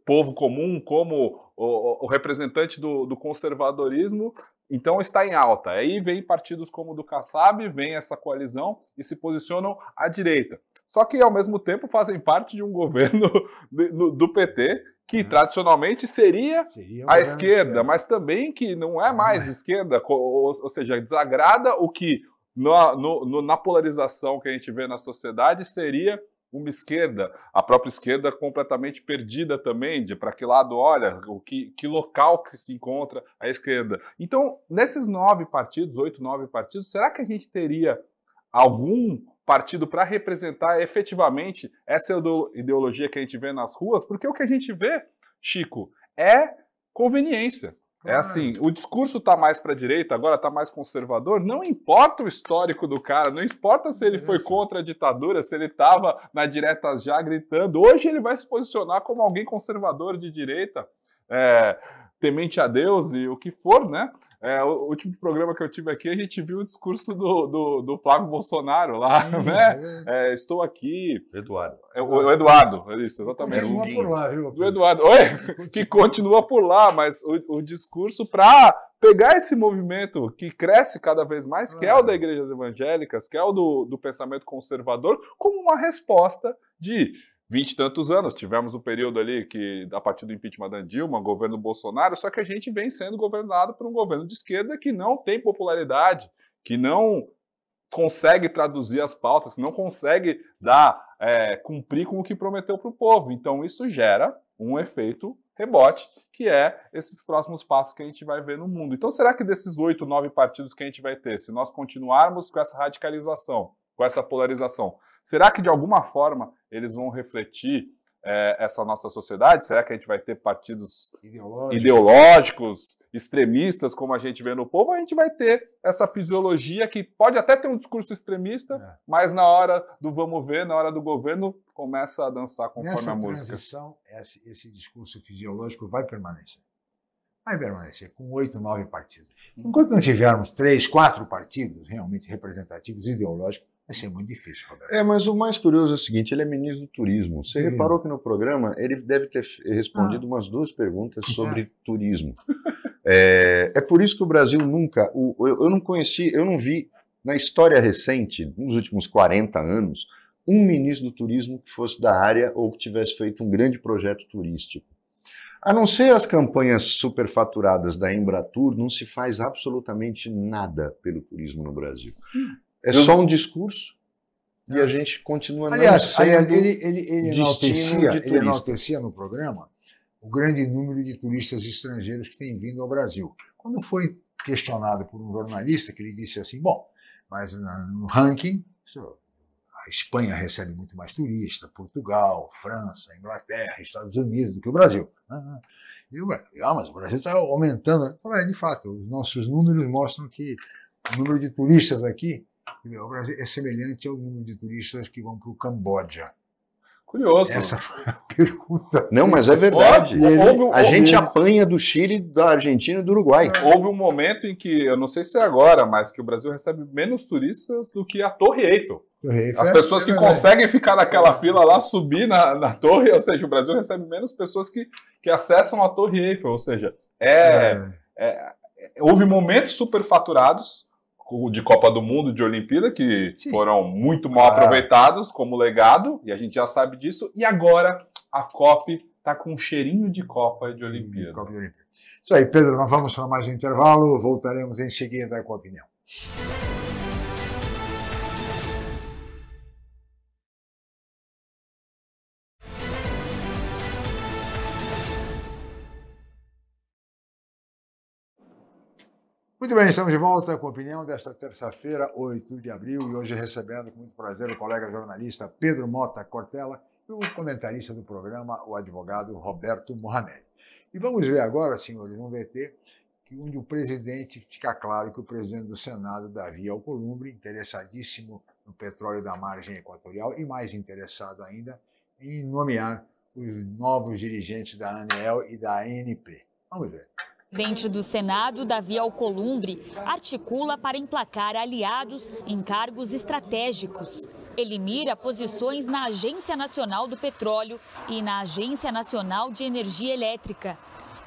povo comum como o representante do conservadorismo, então está em alta. Aí vem partidos como o do Kassab, vem essa coalizão e se posicionam à direita. Só que, ao mesmo tempo, fazem parte de um governo do PT, que tradicionalmente seria a esquerda, mas também que não é mais esquerda, ou seja, desagrada o que na polarização que a gente vê na sociedade seria uma esquerda, a própria esquerda completamente perdida também, de para que lado olha, que local que se encontra a esquerda. Então, nesses 9 partidos, 8, 9 partidos, será que a gente teria algum partido para representar efetivamente essa ideologia que a gente vê nas ruas? Porque o que a gente vê, Chico, é conveniência. É assim, o discurso está mais para a direita, agora está mais conservador, não importa o histórico do cara, não importa se ele foi contra a ditadura, se ele estava na direta já gritando, hoje ele vai se posicionar como alguém conservador de direita, temente a Deus e o que for, né? O último programa que eu tive aqui, a gente viu o discurso do Flávio Bolsonaro lá, né? Estou aqui... Eduardo. O Eduardo, isso, exatamente. Continua por lá, viu? Do Eduardo. Oi? Que continua por lá, mas o discurso para pegar esse movimento que cresce cada vez mais, que é o da igrejas evangélicas, que é o do pensamento conservador, como uma resposta de 20 e tantos anos. Tivemos um período ali que, a partir do impeachment da Dilma, governo Bolsonaro, só que a gente vem sendo governado por um governo de esquerda que não tem popularidade, que não consegue traduzir as pautas, que não consegue cumprir com o que prometeu para o povo. Então isso gera um efeito rebote, que é esses próximos passos que a gente vai ver no mundo. Então será que desses 8, 9 partidos que a gente vai ter, se nós continuarmos com essa radicalização, com essa polarização, será que de alguma forma eles vão refletir essa nossa sociedade? Será que a gente vai ter partidos ideológicos, extremistas, como a gente vê no povo? Ou a gente vai ter essa fisiologia que pode até ter um discurso extremista, mas na hora do vamos ver, na hora do governo, começa a dançar conforme a música. Nessa transição, esse discurso fisiológico vai permanecer. Vai permanecer com 8, 9 partidos. Enquanto não tivermos 3, 4 partidos realmente representativos, ideológicos, vai ser muito difícil, Roberto. Mas o mais curioso é o seguinte, ele é ministro do turismo. Você reparou que no programa ele deve ter respondido umas 2 perguntas sobre turismo. É por isso que o Brasil nunca... Eu não vi na história recente, nos últimos 40 anos, um ministro do turismo que fosse da área ou que tivesse feito um grande projeto turístico. A não ser as campanhas superfaturadas da Embratur, não se faz absolutamente nada pelo turismo no Brasil. É só um discurso e a gente continua não sendo ele enaltecia no programa o grande número de turistas estrangeiros que têm vindo ao Brasil. Quando foi questionado por um jornalista, que ele disse assim, bom, mas no ranking, a Espanha recebe muito mais turistas, Portugal, França, Inglaterra, Estados Unidos do que o Brasil. Mas o Brasil está aumentando. Eu falei, de fato, os nossos números mostram que o número de turistas aqui o Brasil é semelhante ao número de turistas que vão para o Camboja. Curioso. Essa foi a pergunta. Não, mas é verdade. A gente apanha do Chile, da Argentina e do Uruguai. Houve um momento em que, eu não sei se é agora, mas que o Brasil recebe menos turistas do que a Torre Eiffel. As pessoas que conseguem ficar naquela fila lá, subir na torre, ou seja, o Brasil recebe menos pessoas que acessam a Torre Eiffel. Ou seja, houve momentos superfaturados de Copa do Mundo, de Olimpíada, que foram muito mal aproveitados como legado, e a gente já sabe disso, e agora a COP está com um cheirinho de Copa e de Olimpíada. Isso aí, Pedro, nós vamos para mais um intervalo, voltaremos em seguida com a opinião. Muito bem, estamos de volta com a opinião desta terça-feira, 8 de abril, e hoje recebendo com muito prazer o colega jornalista Pedro Mota Cortella e o comentarista do programa, o advogado Roberto Mohamed. E vamos ver agora, senhores, vamos ver que onde o presidente, fica claro que o presidente do Senado, Davi Alcolumbre, interessadíssimo no petróleo da margem equatorial e mais interessado ainda em nomear os novos dirigentes da ANEEL e da ANP. Vamos ver. O presidente do Senado, Davi Alcolumbre, articula para emplacar aliados em cargos estratégicos. Ele mira posições na Agência Nacional do Petróleo e na Agência Nacional de Energia Elétrica.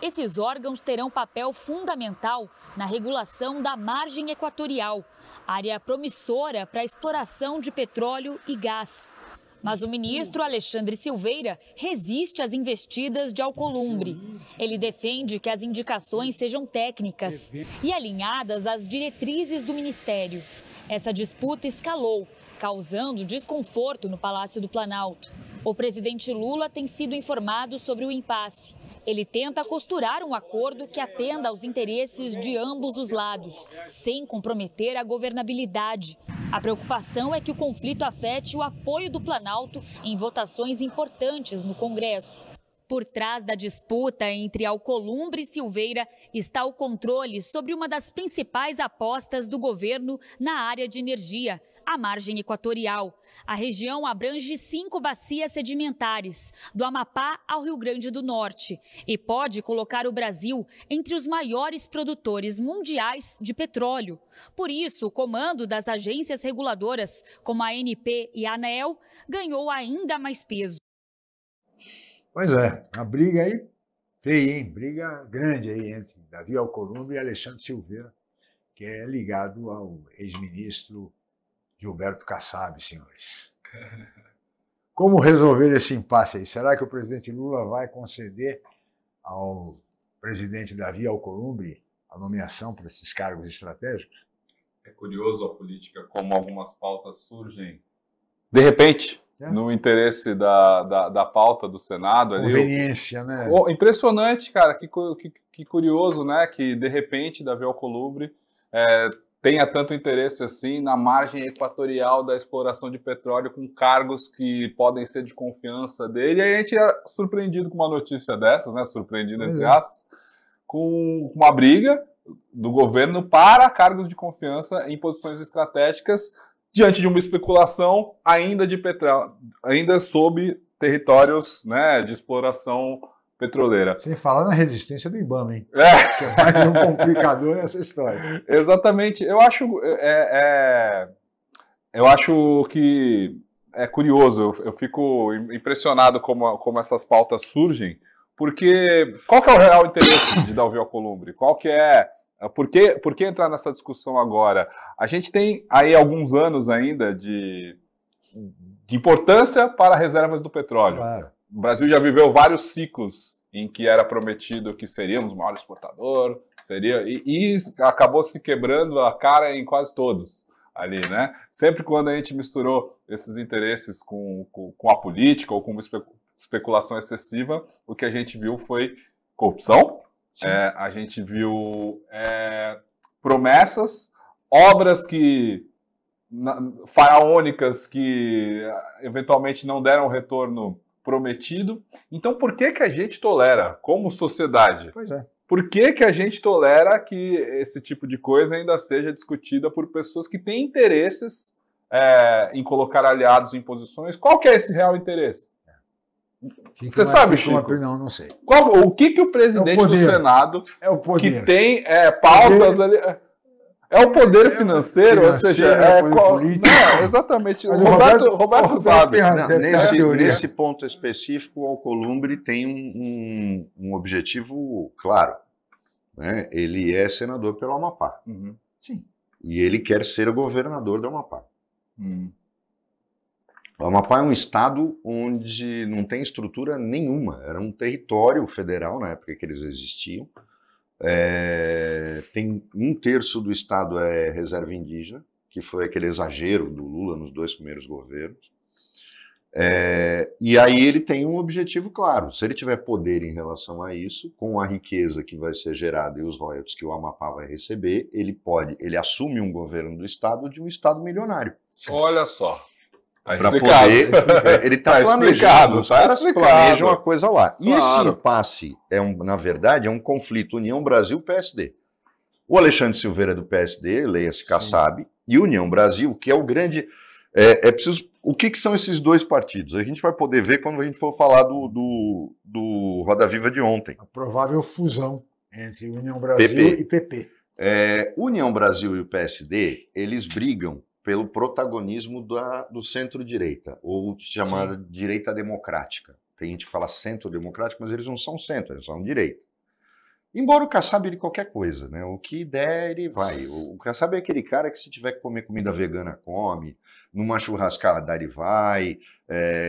Esses órgãos terão papel fundamental na regulação da margem equatorial, área promissora para a exploração de petróleo e gás. Mas o ministro Alexandre Silveira resiste às investidas de Alcolumbre. Ele defende que as indicações sejam técnicas e alinhadas às diretrizes do ministério. Essa disputa escalou, causando desconforto no Palácio do Planalto. O presidente Lula tem sido informado sobre o impasse. Ele tenta costurar um acordo que atenda aos interesses de ambos os lados, sem comprometer a governabilidade. A preocupação é que o conflito afete o apoio do Planalto em votações importantes no Congresso. Por trás da disputa entre Alcolumbre e Silveira está o controle sobre uma das principais apostas do governo na área de energia, a margem equatorial. A região abrange 5 bacias sedimentares, do Amapá ao Rio Grande do Norte, e pode colocar o Brasil entre os maiores produtores mundiais de petróleo. Por isso, o comando das agências reguladoras, como a ANP e a ANEEL, ganhou ainda mais peso. Pois é, a briga aí feia, hein? Briga grande aí entre Davi Alcolumbre e Alexandre Silveira, que é ligado ao ex-ministro Gilberto Kassab, senhores. Como resolver esse impasse aí? Será que o presidente Lula vai conceder ao presidente Davi Alcolumbre a nomeação para esses cargos estratégicos? É curioso a política, como algumas pautas surgem de repente, no interesse da pauta do Senado. Conveniência, né? Impressionante, cara, que curioso, né? Que de repente Davi Alcolumbre tenha tanto interesse assim na margem equatorial da exploração de petróleo, com cargos que podem ser de confiança dele. E aí a gente é surpreendido com uma notícia dessas, né? Surpreendido, entre aspas, com uma briga do governo para cargos de confiança em posições estratégicas, diante de uma especulação ainda de petróleo, ainda sob territórios, né, de exploração petroleira. Sem falar na resistência do IBAMA, hein? Que é mais um complicador nessa história. Exatamente. Eu acho que é curioso, eu fico impressionado como essas pautas surgem, porque qual que é o real interesse de Davi Alcolumbre? Qual que é... Por que entrar nessa discussão agora? A gente tem aí alguns anos ainda de importância para reservas do petróleo. Claro. O Brasil já viveu vários ciclos em que era prometido que seríamos o maior exportador, e acabou se quebrando a cara em quase todos ali, né? Sempre quando a gente misturou esses interesses com a política ou com uma especulação excessiva, o que a gente viu foi corrupção, a gente viu promessas, obras faraônicas que eventualmente não deram o retorno prometido. Então, por que a gente tolera, como sociedade? Pois é. Por que a gente tolera que esse tipo de coisa ainda seja discutida por pessoas que têm interesses em colocar aliados em posições? Qual que é esse real interesse? Você sabe, Chico? Não sei. O que o presidente do Senado, que tem pautas ali... É o poder financeiro, ou seja, político. Exatamente. Roberto sabe. Nesse ponto específico, o Alcolumbre tem um objetivo claro, né? Ele é senador pelo Amapá. Uhum. Sim. E ele quer ser o governador do Amapá. O Amapá é um estado onde não tem estrutura nenhuma. Era um território federal na época que eles existiam. Tem 1/3 do estado é reserva indígena, que foi aquele exagero do Lula nos 2 primeiros governos. E aí ele tem um objetivo claro. Se ele tiver poder em relação a isso, com a riqueza que vai ser gerada e os royalties que o Amapá vai receber, ele assume um governo do estado de um estado milionário. Olha só. Tá poder. Ele está planejado, os caras planejam a coisa lá. E esse impasse, na verdade, é um conflito União Brasil-PSD. O Alexandre Silveira é do PSD, leia-se Kassab, e União Brasil, que é o grande... O que são esses dois partidos? A gente vai poder ver quando a gente for falar do Roda Viva de ontem. A provável fusão entre União Brasil e PP. União Brasil e o PSD, eles brigam pelo protagonismo do centro-direita, ou chamada direita democrática. Tem gente que fala centro-democrático, mas eles não são centro, eles são direita. Embora o Kassab de qualquer coisa, né? O que der, ele vai. O Kassab é aquele cara que se tiver que comer comida vegana, come, numa churrascada, ele vai.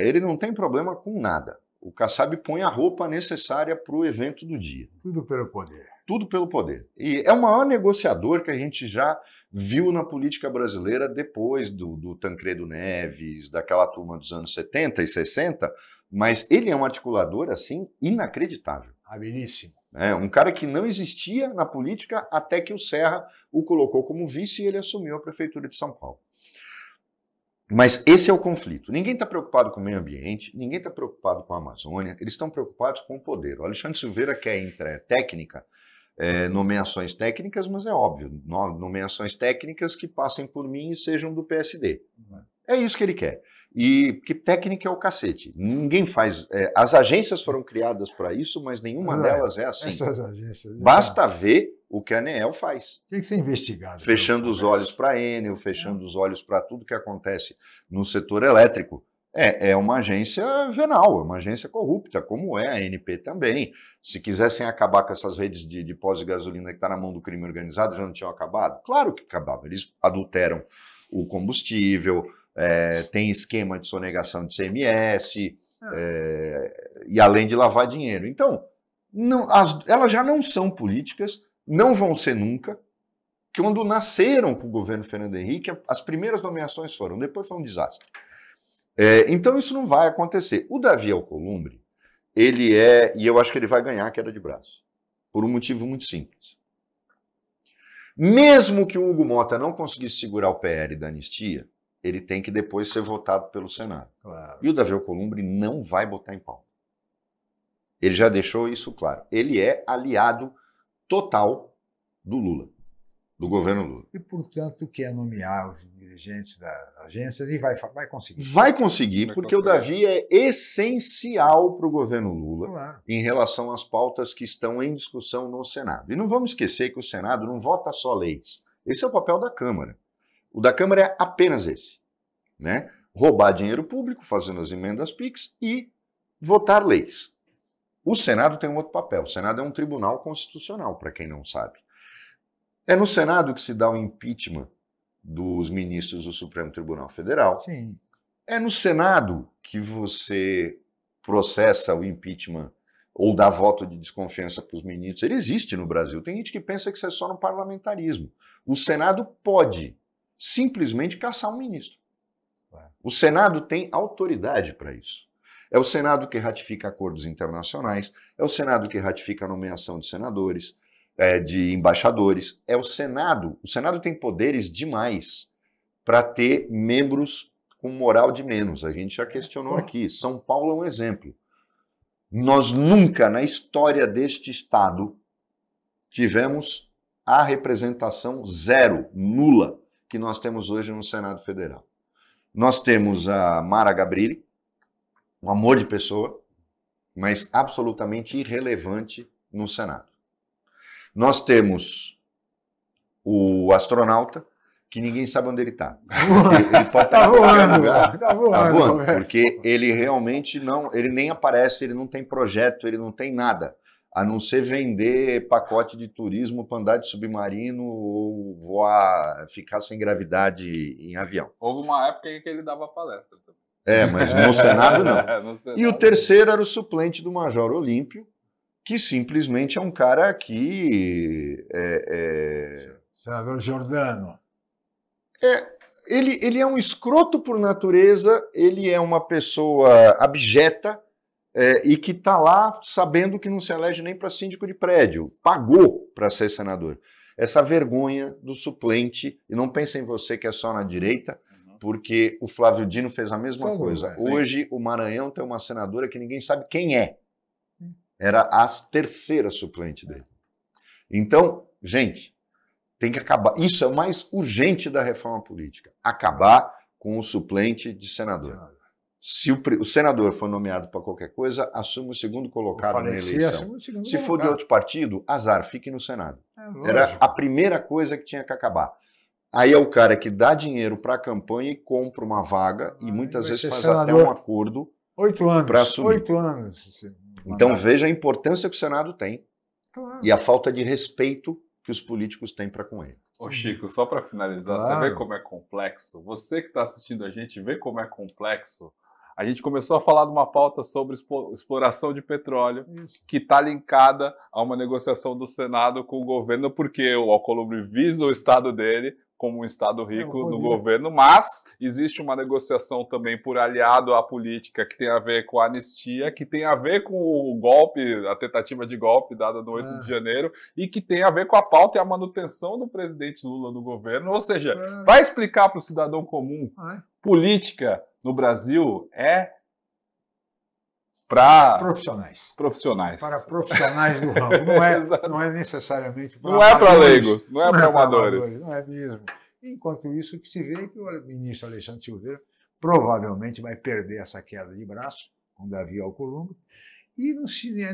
Ele não tem problema com nada. O Kassab põe a roupa necessária para o evento do dia. Tudo pelo poder. Tudo pelo poder. E é o maior negociador que a gente já viu na política brasileira depois do Tancredo Neves, daquela turma dos anos 70 e 60, mas ele é um articulador, assim, inacreditável. Habilíssimo. Um cara que não existia na política até que o Serra o colocou como vice e ele assumiu a prefeitura de São Paulo. Mas esse é o conflito. Ninguém está preocupado com o meio ambiente, ninguém está preocupado com a Amazônia, eles estão preocupados com o poder. O Alexandre Silveira quer técnica, nomeações técnicas, mas é óbvio, nomeações técnicas que passem por mim e sejam do PSD. É isso que ele quer. E que técnica é o cacete. Ninguém faz... as agências foram criadas para isso, mas nenhuma delas é assim. Essas agências... Basta ver o que a ANEEL faz. Tem que ser investigado. Fechando os olhos para a Enel, fechando os olhos para tudo que acontece no setor elétrico. É uma agência venal, é uma agência corrupta, como é a ANP também. Se quisessem acabar com essas redes de pós de gasolina que está na mão do crime organizado, já não tinham acabado? Claro que acabavam. Eles adulteram o combustível... tem esquema de sonegação de CMS, e além de lavar dinheiro. Então, elas já não são políticas, não vão ser nunca. Quando nasceram para o governo Fernando Henrique, as primeiras nomeações foram, depois foi um desastre. Então isso não vai acontecer. O Davi Alcolumbre, e eu acho que ele vai ganhar a queda de braço, por um motivo muito simples. Mesmo que o Hugo Mota não conseguisse segurar o PL da anistia, ele tem que depois ser votado pelo Senado. Claro. E o Davi Alcolumbre não vai botar em pauta. Ele já deixou isso claro. Ele é aliado total do Lula, do governo Lula. E, portanto, quer nomear os dirigentes das agências e vai conseguir. Vai conseguir, porque o Davi é essencial para o governo Lula em relação às pautas que estão em discussão no Senado. E não vamos esquecer que o Senado não vota só leis. Esse é o papel da Câmara. O da Câmara é apenas esse, né? Roubar dinheiro público, fazendo as emendas PIX e votar leis. O Senado tem um outro papel. O Senado é um tribunal constitucional, para quem não sabe. É no Senado que se dá o impeachment dos ministros do Supremo Tribunal Federal. Sim. É no Senado que você processa o impeachment ou dá voto de desconfiança para os ministros. Ele existe no Brasil. Tem gente que pensa que isso é só no parlamentarismo. O Senado pode simplesmente caçar um ministro. O Senado tem autoridade para isso. É o Senado que ratifica acordos internacionais, é o Senado que ratifica a nomeação de senadores, de embaixadores, é o Senado. O Senado tem poderes demais para ter membros com moral de menos. A gente já questionou aqui. São Paulo é um exemplo. Nós nunca, na história deste Estado, tivemos a representação zero, nula, que nós temos hoje no Senado Federal. Nós temos a Mara Gabrilli, um amor de pessoa, mas absolutamente irrelevante no Senado. Nós temos o astronauta, que ninguém sabe onde ele está. Ele pode estar em qualquer lugar. Está voando, porque ele realmente ele nem aparece, ele não tem projeto, ele não tem nada. A não ser vender pacote de turismo para andar de submarino ou voar, ficar sem gravidade em avião. Houve uma época em que ele dava palestra também. Mas no Senado não. No Senado. E o terceiro era o suplente do Major Olímpio, que simplesmente é um cara que... Senador Giordano. Ele é um escroto por natureza, ele é uma pessoa abjeta, e que está lá sabendo que não se elege nem para síndico de prédio. Pagou para ser senador. Essa vergonha do suplente, e não pense em você que é só na direita, Porque o Flávio Dino fez a mesma Todo coisa. mundo, sim. Hoje, o Maranhão tem uma senadora que ninguém sabe quem é. Era a terceira suplente dele. Então, gente, tem que acabar. Isso é o mais urgente da reforma política. Acabar com o suplente de senador. Se o senador for nomeado para qualquer coisa, assume o segundo colocado na eleição. Se for de outro partido, azar, fique no Senado. Era a primeira coisa que tinha que acabar. Aí é o cara que dá dinheiro para a campanha e compra uma vaga e muitas vezes faz até um acordo 8 anos para assumir. 8 anos. Então veja a importância que o Senado tem e a falta de respeito que os políticos têm para com ele. Ô Chico, só para finalizar, Claro. Você vê como é complexo? Você que está assistindo a gente, vê como é complexo? A gente começou a falar de uma pauta sobre exploração de petróleo, que está linkada a uma negociação do Senado com o governo, porque o Alcolumbre visa o estado dele como um estado rico do governo, mas existe uma negociação também por aliado à política que tem a ver com a anistia, que tem a ver com o golpe, a tentativa de golpe dada no 8 de janeiro, e que tem a ver com a pauta e a manutenção do presidente Lula no governo. Ou seja, vai explicar para o cidadão comum, política no Brasil é para profissionais. Para profissionais do ramo. Não é necessariamente para Não é para leigos, não é para amadores. Não é mesmo. Enquanto isso, o que se vê é que o ministro Alexandre Silveira provavelmente vai perder essa queda de braço com Davi Alcolumbre. E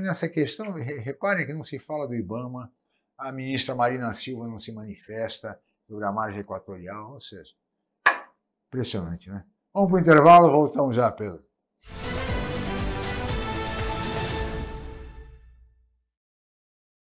nessa questão, reparem que não se fala do IBAMA, a ministra Marina Silva não se manifesta sobre a margem equatorial, ou seja, impressionante, né? Vamos para o intervalo, voltamos já, Pedro.